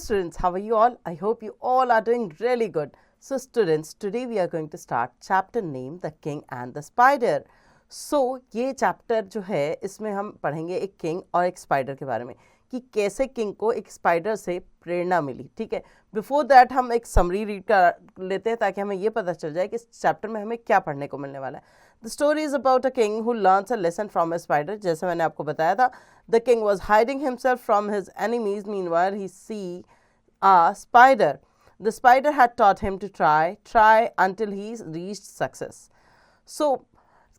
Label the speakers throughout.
Speaker 1: students, how are you all? I hope you all are doing really good. So students, today we are going to start chapter named The King and the Spider. So ये chapter जो है इसमें हम पढ़ेंगे एक king और एक spider के बारे में कि कैसे किंग को एक स्पाइडर से प्रेरणा मिली. ठीक है, बिफोर दैट हम एक समरी रीड कर लेते हैं ताकि हमें ये पता चल जाए कि इस चैप्टर में हमें क्या पढ़ने को मिलने वाला है. The story is about a king who learns a lesson from a spider. जैसे मैंने आपको बताया था, the king was hiding himself from his enemies, meanwhile he see a spider. The spider had taught him to try until he reached success. So,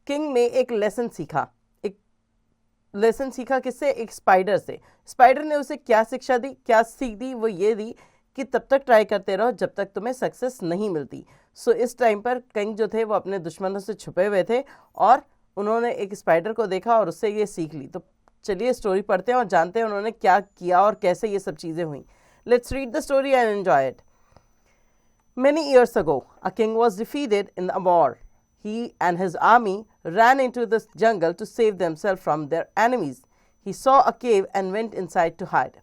Speaker 1: king ने एक lesson सीखा. एक lesson सीखा किससे? एक स्पाइडर से. स्पाइडर ने उसे क्या शिक्षा दी, क्या सीख दी? वो ये दी कि तब तक ट्राई करते रहो जब तक तुम्हें सक्सेस नहीं मिलती. सो इस टाइम पर किंग जो थे वो अपने दुश्मनों से छुपे हुए थे और उन्होंने एक स्पाइडर को देखा और उससे ये सीख ली. तो चलिए स्टोरी पढ़ते हैं और जानते हैं उन्होंने क्या किया और कैसे ये सब चीज़ें हुई. Let's read the story and enjoy it. Many years ago, a king was defeated in a war. He and his army ran into the jungle to save themselves from their enemies. He saw a cave and went inside to hide.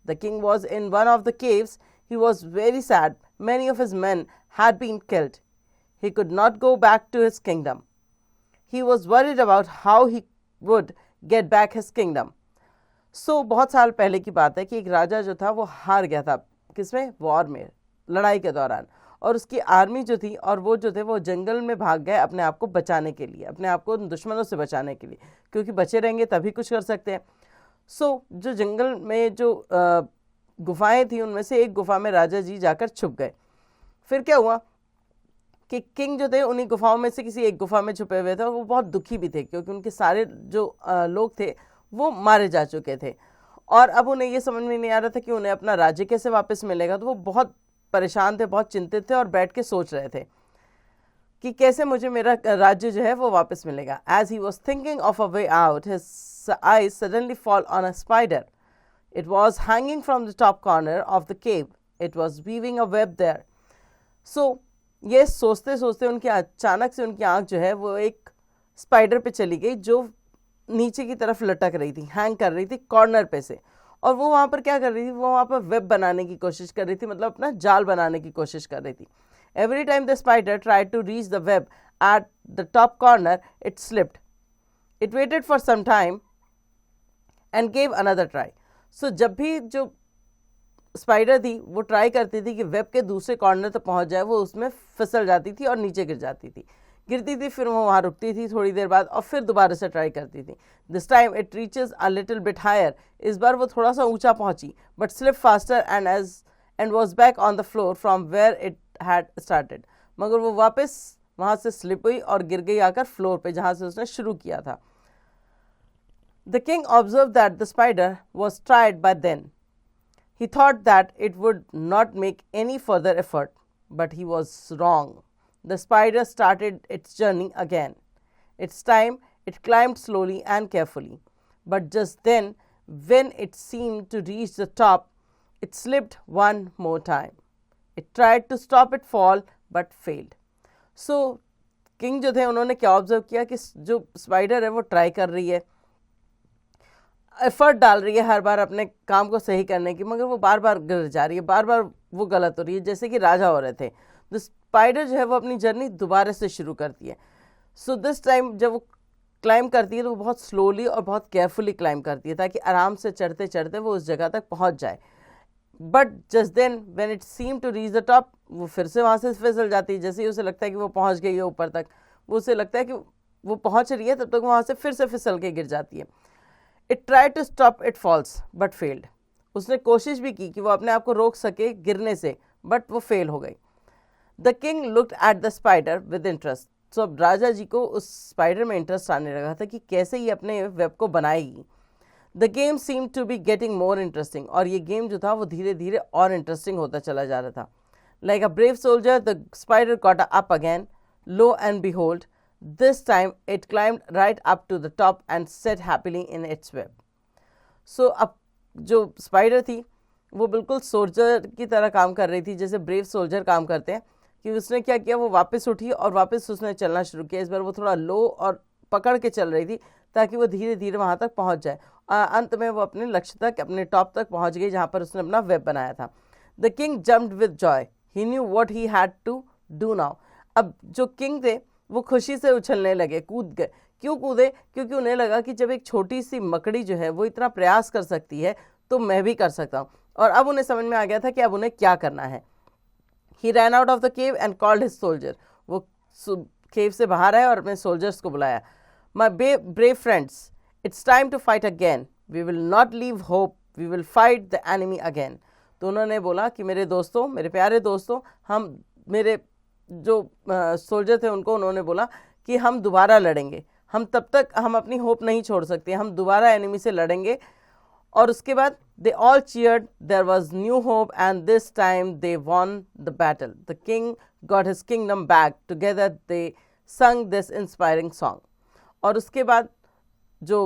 Speaker 1: The king was in one of the caves. He was very sad. Many of his men had been killed. He could not go back to his kingdom. He was worried about how he would get back his kingdom. बहुत साल पहले की बात है कि एक राजा जो था वो हार गया था. किसमें? वॉर में, लड़ाई के दौरान. और उसकी आर्मी जो थी और वो जो थे वो जंगल में भाग गए अपने आप को बचाने के लिए, अपने आप को दुश्मनों से बचाने के लिए, क्योंकि बचे रहेंगे तभी कुछ कर सकते हैं. जो जंगल में जो गुफाएं थी उनमें से एक गुफा में राजा जी जाकर छुप गए. फिर क्या हुआ कि किंग जो थे उन्हीं गुफाओं में से किसी एक गुफा में छुपे हुए थे और वो बहुत दुखी भी थे क्योंकि उनके सारे जो लोग थे वो मारे जा चुके थे और अब उन्हें ये समझ में नहीं आ रहा था कि उन्हें अपना राज्य कैसे वापस मिलेगा. तो वो बहुत परेशान थे, बहुत चिंतित थे और बैठ के सोच रहे थे कि कैसे मुझे मेरा राज्य जो है वो वापस मिलेगा. As he was thinking of a way out, his eyes suddenly fall on a spider. It was hanging from the top corner of the cave. It was weaving a web there. ये सोचते सोचते उनकी अचानक से उनकी आंख जो है वो एक स्पाइडर पे चली गई जो नीचे की तरफ लटक रही थी, हैंग कर रही थी कॉर्नर पे से. और वो वहाँ पर क्या कर रही थी? वो वहाँ पर वेब बनाने की कोशिश कर रही थी, मतलब अपना जाल बनाने की कोशिश कर रही थी. Every time the spider tried to reach the web at the top corner, it slipped. It waited for some time and gave another try. जब भी जो स्पाइडर थी वो ट्राई करती थी कि वेब के दूसरे कॉर्नर तक पहुँच जाए, वो उसमें फिसल जाती थी और नीचे गिर जाती थी, गिरती थी, फिर वो वहाँ रुकती थी थोड़ी देर बाद और फिर दोबारा से ट्राई करती थी. This time it reaches a little bit higher. इस बार वो थोड़ा सा ऊंचा पहुंची, but slip faster and was back on the floor from where it had started. मगर वो वापस वहाँ से स्लिप हुई और गिर गई आकर फ्लोर पे जहाँ से उसने शुरू किया था. The king observe that the spider was tried by then. He thought that it would not make any further effort, but he was wrong. The spider started its journey again. Its time, it climbed slowly and carefully. But just then, when it seemed to reach the top, it slipped one more time. It tried to stop it fall, but failed. King जो थे उन्होंने क्या observe किया कि जो spider है वो try कर रही है, एफर्ट डाल रही है हर बार अपने काम को सही करने की, मगर वो बार बार गिर जा रही है, बार बार वो गलत हो रही है, जैसे कि राजा हो रहे थे. स्पाइडर जो है वो अपनी जर्नी दोबारा से शुरू करती है. दिस टाइम जब वो क्लाइम करती है तो वो बहुत स्लोली और बहुत केयरफुली क्लाइम करती है ताकि आराम से चढ़ते चढ़ते वो उस जगह तक पहुंच जाए. But just then when it seem to reach the top, वो फिर से वहाँ से फिसल जाती है. जैसे ही उसे लगता है कि वो पहुँच गई है ऊपर तक, वो उसे लगता है कि वो पहुँच रही है, तब तक वहाँ से फिर से फिसल के गिर जाती है. It try to stop it falls but failed. उसने कोशिश भी की कि वो अपने आप को रोक सके गिरने से, बट वो फेल हो गई. The king looked at the spider with interest. अब राजा जी को उस स्पाइडर में इंटरेस्ट आने लगा था कि कैसे ये अपने वेब को बनाएगी. The game seemed to be getting more interesting. और ये गेम जो था वो धीरे धीरे और इंटरेस्टिंग होता चला जा रहा था. Like a brave soldier, the spider got up again. Lo and behold, this time it climbed right up to the top and sat happily in its web. अब जो स्पाइडर थी वो बिल्कुल सोल्जर की तरह काम कर रही थी, जैसे ब्रेव सोल्जर काम करते हैं. कि उसने क्या किया, वो वापस उठी और वापस उसने चलना शुरू किया. इस बार वो थोड़ा लो और पकड़ के चल रही थी ताकि वो धीरे धीरे वहाँ तक पहुँच जाए। अंत में वो अपने लक्ष्य तक, अपने टॉप तक पहुँच गई जहाँ पर उसने अपना वेब बनाया था। The king jumped with joy, he knew what he had to do now. अब जो किंग थे वो खुशी से उछलने लगे, कूद गए। क्यों कूदे? क्योंकि उन्हें लगा कि जब एक छोटी सी मकड़ी जो है वो इतना प्रयास कर सकती है तो मैं भी कर सकता हूँ। और अब उन्हें समझ में आ गया था कि अब उन्हें क्या करना है। He ran out of the cave and called his soldier. वो केव से बाहर आया और अपने सोल्जर्स को बुलाया। My brave friends, it's time to fight again. We will not leave hope. We will fight the enemy again. तो उन्होंने बोला कि मेरे दोस्तों, मेरे प्यारे दोस्तों, हम मेरे जो सोल्जर थे उनको उन्होंने बोला कि हम दोबारा लड़ेंगे, हम तब तक हम अपनी होप नहीं छोड़ सकते, हम दोबारा एनिमी से लड़ेंगे। और उसके बाद they all cheered, there was new hope, and this time they won the battle. The king got his kingdom back. Together they sung this inspiring song. और उसके बाद जो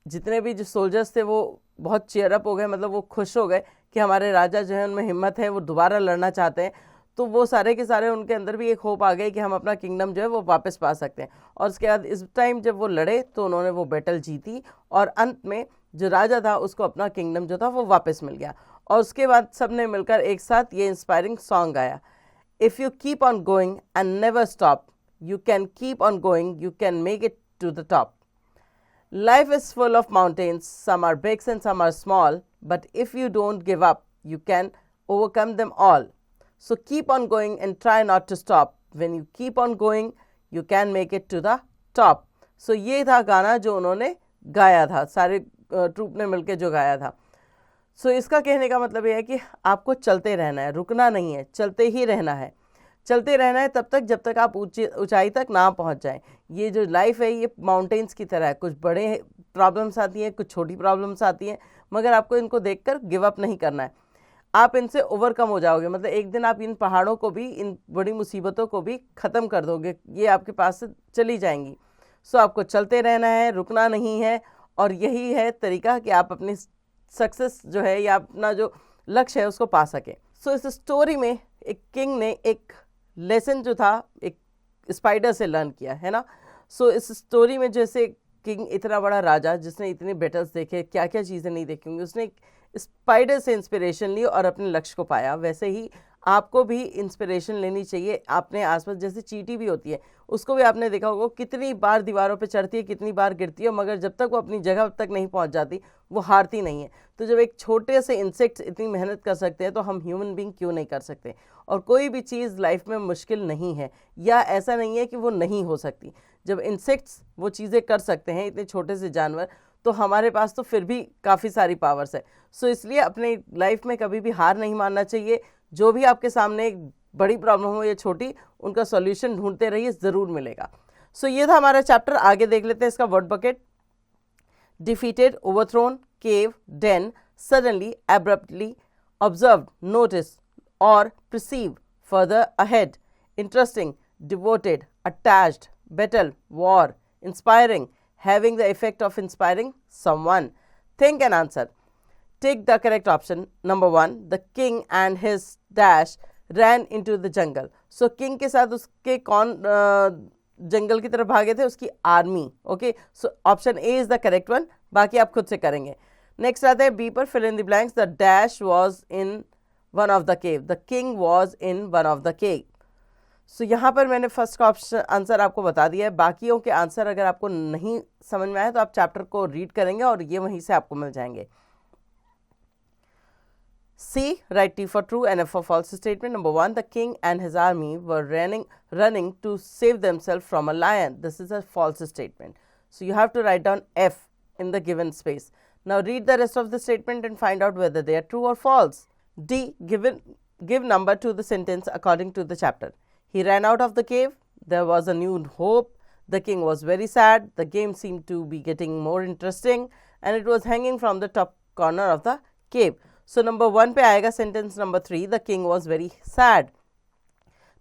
Speaker 1: जितने भी जो सोल्जर्स थे वो बहुत चीयर अप हो गए, मतलब वो खुश हो गए कि हमारे राजा जो है उनमें हिम्मत है, वो दोबारा लड़ना चाहते हैं। तो वो सारे के सारे उनके अंदर भी एक होप आ गई कि हम अपना किंगडम जो है वो वापस पा सकते हैं। और उसके बाद इस टाइम जब वो लड़े तो उन्होंने वो बैटल जीती और अंत में जो राजा था उसको अपना किंगडम जो था वो वापस मिल गया। और उसके बाद सब ने मिलकर एक साथ ये इंस्पायरिंग सॉन्ग गाया। If you keep on going and never stop, you can keep on going, you can make it to the top. Life is full of mountains, some are big and some are small, but if you don't give up, you can overcome them all. So keep on going and try not to stop. When you keep on going, you can make it to the top. So ये था गाना जो उन्होंने गाया था, सारे troop ने मिलकर जो गाया था। So इसका कहने का मतलब ये है कि आपको चलते रहना है, रुकना नहीं है, चलते ही रहना है। चलते रहना है तब तक जब तक आप ऊंचाई तक ना पहुंच जाएं। ये जो लाइफ है ये माउंटेन्स की तरह है, कुछ बड़े प्रॉब्लम्स आती हैं, कुछ छोटी प्रॉब्लम्स आती हैं, मगर आपको इनको देखकर गिव अप नहीं करना है। आप इनसे ओवरकम हो जाओगे, मतलब एक दिन आप इन पहाड़ों को भी, इन बड़ी मुसीबतों को भी ख़त्म कर दोगे, ये आपके पास से चली जाएंगी। सो आपको चलते रहना है, रुकना नहीं है, और यही है तरीका कि आप अपनी सक्सेस जो है या अपना जो लक्ष्य है उसको पा सकें। सो इस स्टोरी में एक किंग ने एक लेसन जो था एक स्पाइडर से लर्न किया है ना। सो इस स्टोरी में जैसे किंग इतना बड़ा राजा जिसने इतने बैटल्स देखे, क्या क्या चीज़ें नहीं देखी होंगी, उसने एक स्पाइडर से इंस्पिरेशन ली और अपने लक्ष्य को पाया। वैसे ही आपको भी इंस्पिरेशन लेनी चाहिए अपने आसपास। जैसे चींटी भी होती है, उसको भी आपने देखा होगा कितनी बार दीवारों पे चढ़ती है, कितनी बार गिरती है, मगर जब तक वो अपनी जगह तक नहीं पहुंच जाती वो हारती नहीं है। तो जब एक छोटे से इंसेक्ट इतनी मेहनत कर सकते हैं तो हम ह्यूमन बीइंग क्यों नहीं कर सकते। और कोई भी चीज़ लाइफ में मुश्किल नहीं है, या ऐसा नहीं है कि वो नहीं हो सकती। जब इंसेक्ट्स वो चीज़ें कर सकते हैं, इतने छोटे से जानवर, तो हमारे पास तो फिर भी काफ़ी सारी पावर्स है। सो इसलिए अपने लाइफ में कभी भी हार नहीं मानना चाहिए। जो भी आपके सामने एक बड़ी प्रॉब्लम हो या छोटी, उनका सॉल्यूशन ढूंढते रहिए, ज़रूर मिलेगा। सो ये था हमारा चैप्टर। आगे देख लेते हैं इसका word bucket. Defeated, overthrown, cave, den, suddenly, abruptly, observed, notice और perceive, further, ahead, interesting, devoted, attached, battle, war, inspiring, having the effect of inspiring someone. Think and answer. Take the correct option. Number 1, the king and his dash ran into the jungle. So king के साथ उसके कौन जंगल की तरफ भागे थे? उसकी army. Okay, so option A is the correct one, बाकी आप खुद से करेंगे। नेक्स्ट आता है बी पर, fill in the blanks. The dash was in one of the cave, the king was in one of the cave. So यहाँ पर मैंने फर्स्ट का ऑप्शन आंसर आपको बता दिया है। बाकियों के आंसर अगर आपको नहीं समझ में आए तो आप चैप्टर को रीड करेंगे और ये वहीं से आपको मिल जाएंगे। C, write T for true and F for false statement. Number 1, the king and his army were running to save themselves from a lion. This is a false statement. So you have to write down F in the given space. Now read the rest of the statement and find out whether they are true or false. D, give number to the sentence according to the chapter. He ran out of the cave. There was a new hope. The king was very sad. The game seemed to be getting more interesting and it was hanging from the top corner of the cave. So number 1 पे आएगा sentence number 3, the king was very sad.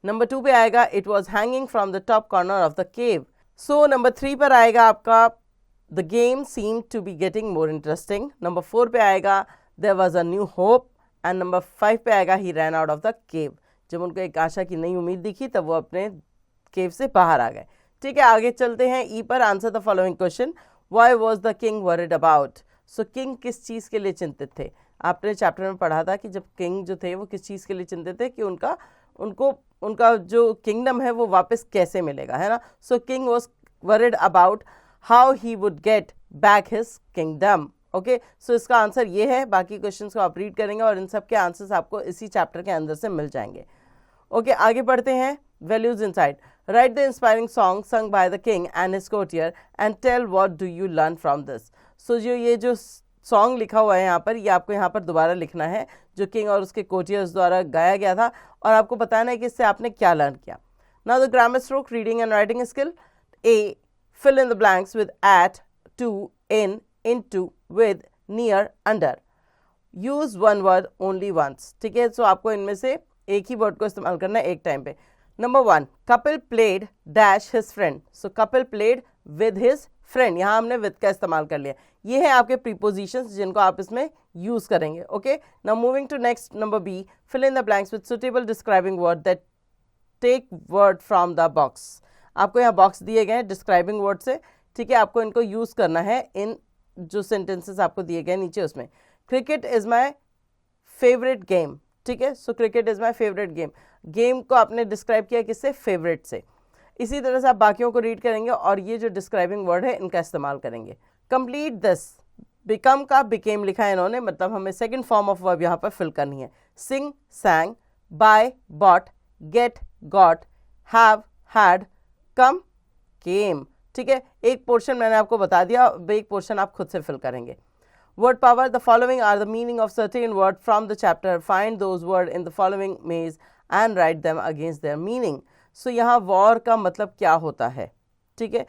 Speaker 1: Number 2 पे आएगा it was hanging from the top corner of the cave. So number 3 पर आएगा आपका the game seemed to be getting more interesting. Number 4 पे आएगा there was a new hope and number 5 पे आएगा he ran out of the cave. जब उनको एक आशा की नई उम्मीद दिखी तब वो अपने केव से बाहर आ गए। ठीक है, आगे चलते हैं ई पर। Answer the following question. Why was the king worried about? So king किस चीज़ के लिए चिंतित थे? आपने चैप्टर में पढ़ा था कि जब किंग जो थे वो किस चीज़ के लिए चिंतित थे कि उनका जो किंगडम है वो वापस कैसे मिलेगा, है ना. So king was worried about how he would get back his kingdom. Okay, so इसका आंसर ये है. बाकी क्वेश्चंस को आप रीड करेंगे और इन सब के आंसर्स आपको इसी चैप्टर के अंदर से मिल जाएंगे. ओके, आगे बढ़ते हैं. Values inside. Right the inspiring song sung by the king and his courtier and tell what do you learn from this. So ये जो सॉन्ग लिखा हुआ है यहाँ पर, ये आपको यहाँ पर दोबारा लिखना है जो किंग और उसके कोर्टियर्स द्वारा गाया गया था, और आपको बताना है कि इससे आपने क्या लर्न किया. Now the grammar stroke, reading and writing skill. A, fill in the blanks with at, to, in, into, with, near, under. use one word only once. ठीक है, सो आपको इनमें से एक ही वर्ड को इस्तेमाल करना है एक टाइम पे. Number 1, Kapil played dash his friend. So Kapil played with his friend, यहाँ हमने विद का इस्तेमाल कर लिया. ये है आपके प्रीपोजिशंस जिनको आप इसमें यूज करेंगे. Okay, now moving to next, number B, fill in the blanks with suitable describing word that take word from the box. आपको यहाँ बॉक्स दिए गए हैं डिस्क्राइबिंग वर्ड से. ठीक है, आपको इनको यूज करना है इन जो सेंटेंसेस आपको दिए गए नीचे उसमें. Cricket is my favourite game. ठीक है, so cricket is my favourite game. Game को आपने डिस्क्राइब किया किससे? फेवरेट से. इसी तरह से आप बाकियों को रीड करेंगे और ये जो डिस्क्राइबिंग वर्ड है इनका इस्तेमाल करेंगे. Complete this. बिकम का बिकेम लिखा है इन्होंने, मतलब हमें सेकेंड फॉर्म ऑफ वर्ब यहाँ पर फिल करनी है. Sing, sang, buy, bought, get, got, have, had, come, came. ठीक है, एक पोर्शन मैंने आपको बता दिया, एक पोर्शन आप खुद से फिल करेंगे. Word power. The following are the meaning of certain word from the chapter. Find those word in the following maze and write them against their meaning. So यहाँ वॉर का मतलब क्या होता है. ठीक है,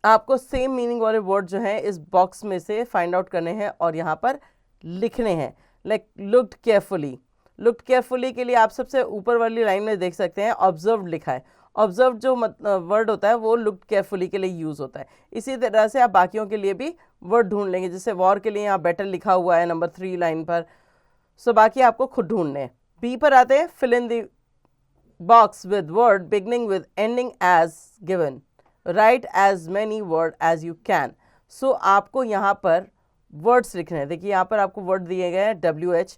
Speaker 1: आपको सेम मीनिंग वाले वर्ड जो हैं इस बॉक्स में से फाइंड आउट करने हैं और यहाँ पर लिखने हैं. Like looked carefully. Looked carefully के लिए आप सबसे ऊपर वाली लाइन में देख सकते हैं ऑब्जर्व लिखा है. ऑब्जर्व जो वर्ड होता है वो लुक्ड केयरफुली के लिए यूज होता है. इसी तरह से आप बाकियों के लिए भी वर्ड ढूंढ लेंगे. जैसे वॉर के लिए यहाँ बेटर लिखा हुआ है नंबर 3 लाइन पर. सो बाकी आपको खुद ढूंढने हैं. बी पर आते हैं. Fill in the box with word beginning with ending as given. Write as many word as you can. So आपको यहाँ पर वर्ड्स लिखने हैं. देखिए यहाँ पर आपको वर्ड दिए गए हैं WH,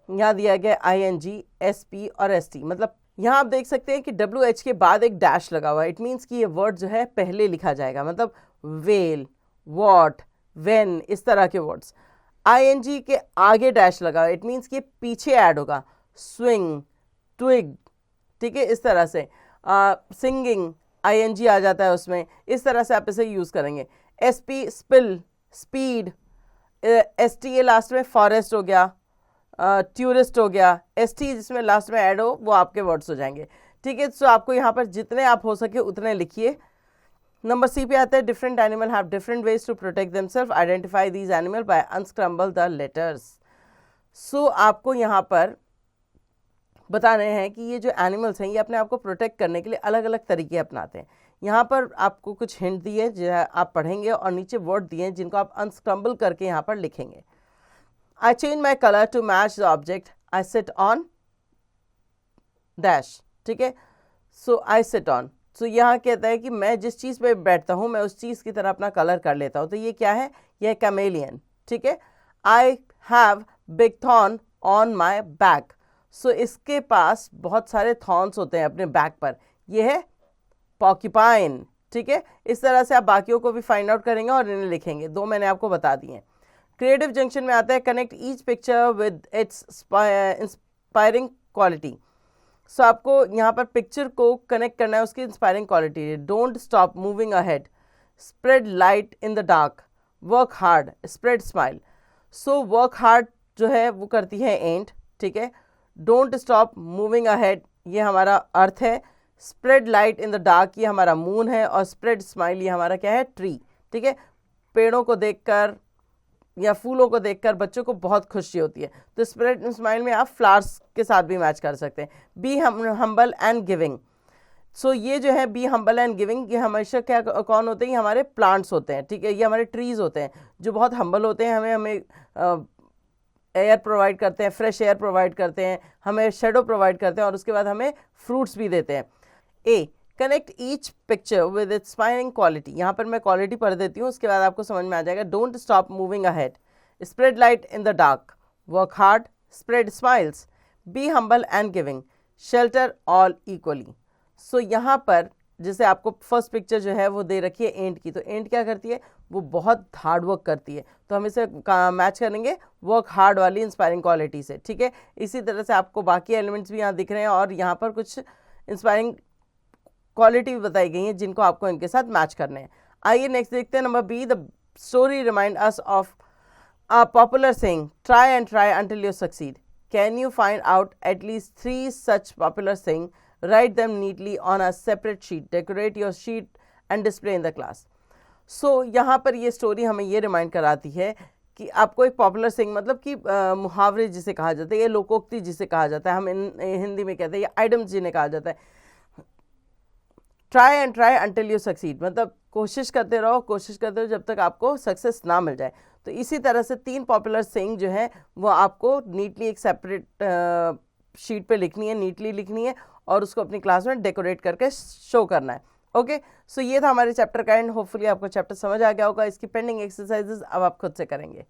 Speaker 1: यहाँ दिया गया ING, SP और ST. मतलब यहाँ आप देख सकते हैं कि WH के बाद एक डैश लगा हुआ है. इट मीन्स कि ये वर्ड जो है पहले लिखा जाएगा. मतलब वेल, वॉट, वेन, इस तरह के वर्ड्स. ING के आगे डैश लगा हुआ है. इट मीन्स कि पीछे ऐड होगा. Swing, twig. ठीक है, इस तरह से. सिंगिंग, ING आ जाता है उसमें. इस तरह से आप इसे यूज़ करेंगे. SP, spill, speed. STA last में फॉरेस्ट हो गया, टूरिस्ट हो गया. ST जिसमें लास्ट में ऐड हो वो आपके वर्ड्स हो जाएंगे. ठीक है, सो आपको यहाँ पर जितने आप हो सके उतने लिखिए. नंबर C पे आता है. Different animal have different ways to protect themself. Identify these animal by unscramble the letters. So आपको यहाँ पर बताने हैं कि ये जो एनिमल्स हैं ये अपने आप को प्रोटेक्ट करने के लिए अलग अलग तरीके अपनाते हैं. यहाँ पर आपको कुछ हिंट दिए जो आप पढ़ेंगे और नीचे वर्ड दिए जिनको आप अनस्क्रम्बल करके यहाँ पर लिखेंगे. I change my color to match the object I sit on dash. ठीक है, so I sit on. so यहाँ कहता है कि मैं जिस चीज़ पे बैठता हूँ मैं उस चीज़ की तरह अपना कलर कर लेता हूँ. तो ये क्या है? ये कैमेलियन. ठीक है. I have big thorn on my back. so इसके पास बहुत सारे थॉर्न्स होते हैं अपने बैक पर. ये है पॉक्यूपाइन. ठीक है, इस तरह से आप बाकियों को भी फाइंड आउट करेंगे और इन्हें लिखेंगे. 2 मैंने आपको बता दिए हैं. क्रिएटिव जंक्शन में आता है. Connect each picture with its inspiring quality. So आपको यहाँ पर पिक्चर को कनेक्ट करना है उसकी inspiring quality. Don't stop moving ahead. Spread light in the dark. Work hard. Spread smile. So work hard जो है वो करती है एंट. ठीक है. डोंट स्टॉप मूविंग अहेड ये हमारा अर्थ है. Spread light in the dark ये हमारा मून है. और स्प्रेड स्माइल ये हमारा क्या है? ट्री. ठीक है. पेड़ों को देखकर या फूलों को देखकर बच्चों को बहुत खुशी होती है. तो स्प्रेड स्माइल में आप फ्लावर्स के साथ भी मैच कर सकते हैं. Be humble and giving. So ये जो है बी हम्बल एंड गिविंग ये हमेशा क्या कौन होते हैं? ये हमारे प्लांट्स होते हैं. ठीक है, ये हमारे ट्रीज होते हैं जो बहुत हम्बल होते हैं. हमें एयर प्रोवाइड करते हैं, फ्रेश एयर प्रोवाइड करते हैं, हमें शेडो प्रोवाइड करते हैं और उसके बाद हमें फ्रूट्स भी देते हैं. A connect each picture with its inspiring quality. यहाँ पर मैं क्वालिटी पढ़ देती हूँ, उसके बाद आपको समझ में आ जाएगा। Don't stop moving ahead, spread light in the dark, work hard, spread smiles, be humble and giving, shelter all equally. So यहाँ पर जैसे आपको फर्स्ट पिक्चर जो है वो दे रखी है एंट की, तो एंट क्या करती है, वो बहुत हार्ड वर्क करती है, तो हम इसे मैच करेंगे वर्क हार्ड वाली इंस्पायरिंग क्वालिटी से, ठीक है। इसी तरह से आपको बाकी एलिमेंट्स भी यहाँ दिख रहे हैं और यहाँ पर कुछ इंस्पायरिंग क्वालिटी भी बताई गई हैं जिनको आपको इनके साथ मैच करने हैं। आइए नेक्स्ट देखते हैं। Number B, the story remind us of a popular saying, try and try until you succeed. Can you find out at least 3 such popular saying? Write them neatly on a separate sheet. Decorate your sheet and display in the class. So यहाँ पर ये story हमें ये remind कराती है कि आपको एक पॉपुलर सेइंग मतलब कि मुहावरे जिसे कहा जाता है, ये लोकोक्ति जिसे कहा जाता है, हम हिंदी में कहते हैं, या आइडम्स जिन्हें कहा जाता है। Try and try until you succeed, मतलब कोशिश करते रहो जब तक आपको सक्सेस ना मिल जाए। तो इसी तरह से 3 पॉपुलर सेइंग जो है वो आपको नीटली एक सेपरेट शीट पे लिखनी है, नीटली लिखनी है और उसको अपनी क्लास में डेकोरेट करके शो करना है। ओके, सो ये था हमारे चैप्टर का एंड। होपफुली आपको चैप्टर समझ आ गया होगा। इसकी पेंडिंग एक्सरसाइजेज अब आप खुद से करेंगे।